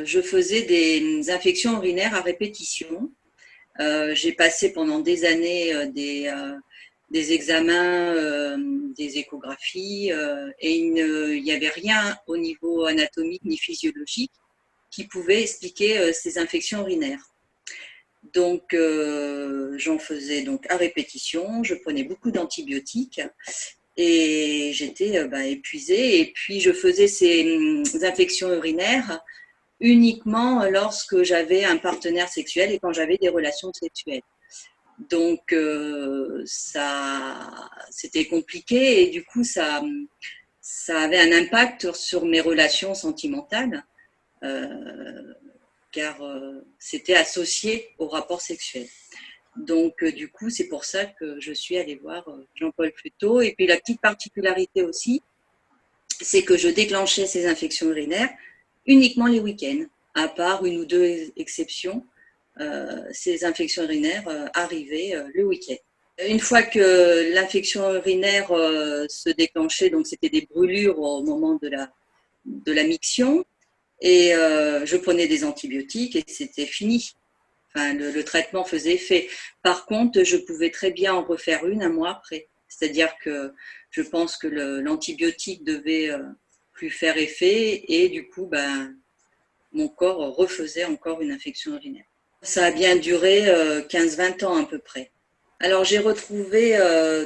je faisais des infections urinaires à répétition. J'ai passé pendant des années des examens, des échographies, et il n'y avait rien au niveau anatomique ni physiologique qui pouvait expliquer ces infections urinaires. Donc, j'en faisais donc à répétition, je prenais beaucoup d'antibiotiques et j'étais épuisée. Et puis, je faisais ces infections urinaires uniquement lorsque j'avais un partenaire sexuel et quand j'avais des relations sexuelles. Donc, c'était compliqué et du coup, ça avait un impact sur mes relations sentimentales, car c'était associé au rapport sexuel. Donc, du coup, c'est pour ça que je suis allée voir Jean-Paul Fruteau. Et puis, la petite particularité aussi, c'est que je déclenchais ces infections urinaires uniquement les week-ends, à part une ou deux exceptions. Ces infections urinaires arrivaient le week-end. Une fois que l'infection urinaire se déclenchait, donc c'était des brûlures au moment de la miction, et je prenais des antibiotiques et c'était fini. Enfin, le traitement faisait effet. Par contre, je pouvais très bien en refaire une un mois après. C'est-à-dire que je pense que l'antibiotique devait plus faire effet et du coup, mon corps refaisait encore une infection urinaire. Ça a bien duré 15-20 ans à peu près. Alors j'ai retrouvé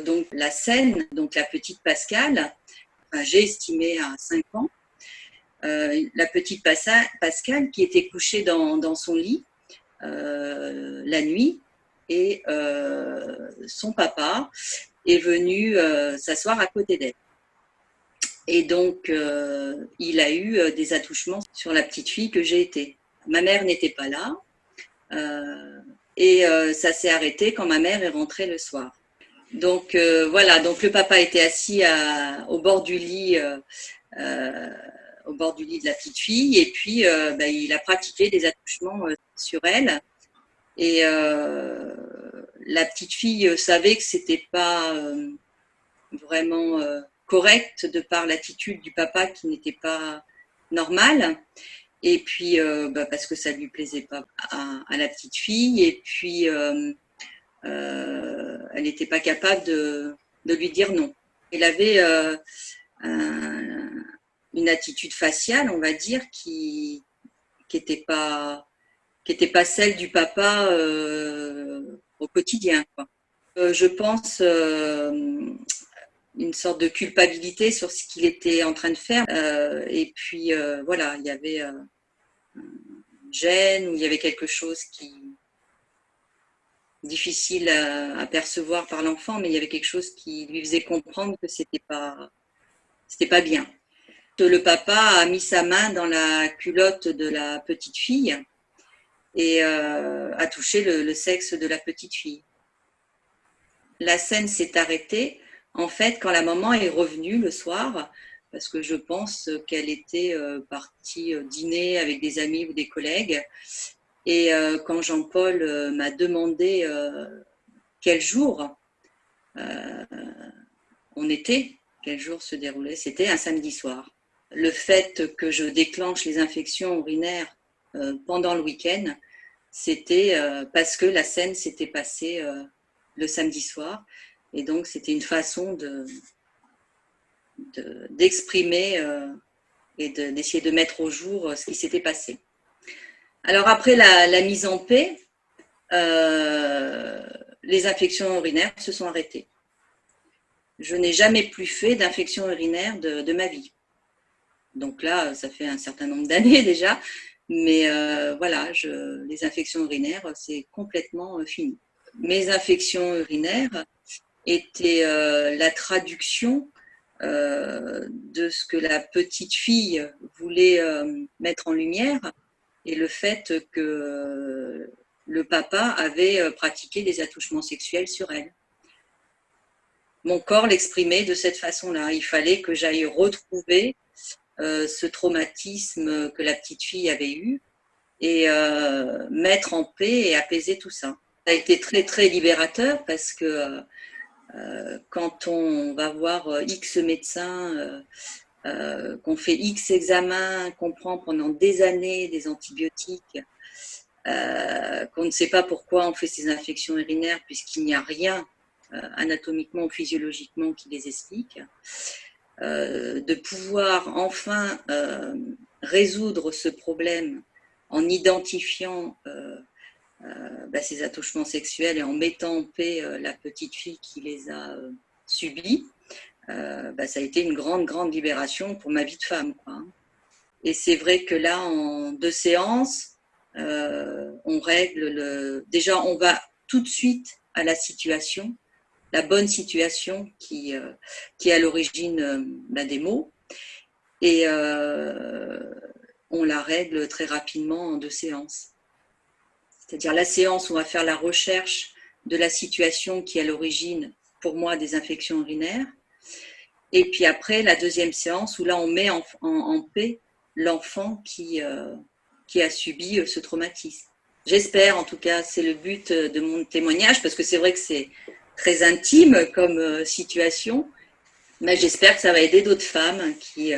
donc la scène, donc la petite Pascale, j'ai estimé à 5 ans, la petite Pascale qui était couchée dans son lit la nuit et son papa est venu s'asseoir à côté d'elle. Et donc, il a eu des attouchements sur la petite fille que j'ai été. Ma mère n'était pas là et ça s'est arrêté quand ma mère est rentrée le soir. Donc voilà, donc le papa était assis au bord du lit. Au bord du lit de la petite fille et puis il a pratiqué des attouchements sur elle et la petite fille savait que c'était pas vraiment correct de par l'attitude du papa qui n'était pas normale et puis parce que ça lui plaisait pas à la petite fille et puis elle n'était pas capable de lui dire non. Elle avait une attitude faciale, on va dire, qui n'était pas celle du papa au quotidien, quoi. Je pense une sorte de culpabilité sur ce qu'il était en train de faire. Et puis voilà, il y avait une gêne ou il y avait quelque chose qui difficile à percevoir par l'enfant, mais il y avait quelque chose qui lui faisait comprendre que c'était pas bien. Le papa a mis sa main dans la culotte de la petite fille et a touché le sexe de la petite fille. La scène s'est arrêtée en fait quand la maman est revenue le soir parce que je pense qu'elle était partie dîner avec des amis ou des collègues et quand Jean-Paul m'a demandé quel jour on était, quel jour se déroulait, c'était un samedi soir. Le fait que je déclenche les infections urinaires pendant le week-end, c'était parce que la scène s'était passée le samedi soir. Et donc, c'était une façon d'exprimer et d'essayer de mettre au jour ce qui s'était passé. Alors, après la mise en paix, les infections urinaires se sont arrêtées. Je n'ai jamais plus fait d'infection urinaire de ma vie. Donc là, ça fait un certain nombre d'années déjà. Mais voilà, les infections urinaires, c'est complètement fini. Mes infections urinaires étaient la traduction de ce que la petite fille voulait mettre en lumière et le fait que le papa avait pratiqué des attouchements sexuels sur elle. Mon corps l'exprimait de cette façon-là. Il fallait que j'aille retrouver ce traumatisme que la petite fille avait eu et mettre en paix et apaiser tout ça. Ça a été très très libérateur parce que quand on va voir X médecins qu'on fait X examens, qu'on prend pendant des années des antibiotiques, qu'on ne sait pas pourquoi on fait ces infections urinaires puisqu'il n'y a rien anatomiquement ou physiologiquement qui les explique, de pouvoir enfin résoudre ce problème en identifiant ces attouchements sexuels et en mettant en paix la petite fille qui les a subis, ça a été une grande, grande libération pour ma vie de femme, quoi. Et c'est vrai que là, en 2 séances, on règle déjà, on va tout de suite à la situation, la bonne situation qui est à l'origine des maux. Et on la règle très rapidement en 2 séances. C'est-à-dire la séance où on va faire la recherche de la situation qui est à l'origine, pour moi, des infections urinaires. Et puis après, la deuxième séance où là, on met en paix l'enfant qui a subi ce traumatisme. J'espère, en tout cas, c'est le but de mon témoignage, parce que c'est vrai que c'est très intime comme situation, mais j'espère que ça va aider d'autres femmes qui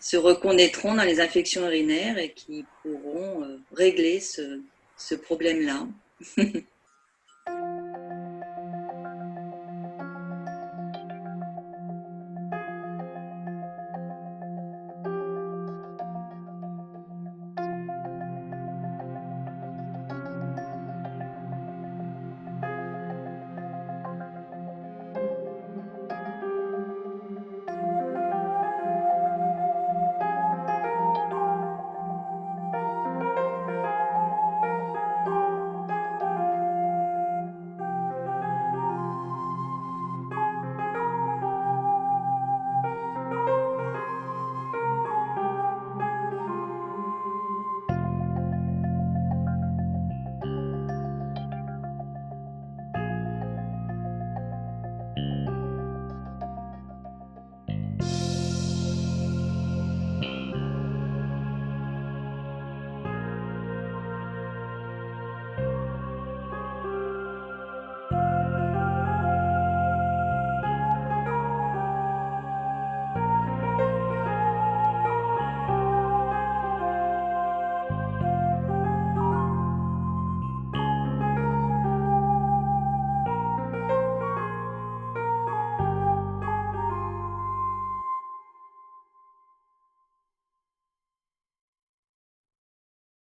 se reconnaîtront dans les infections urinaires et qui pourront régler ce problème-là.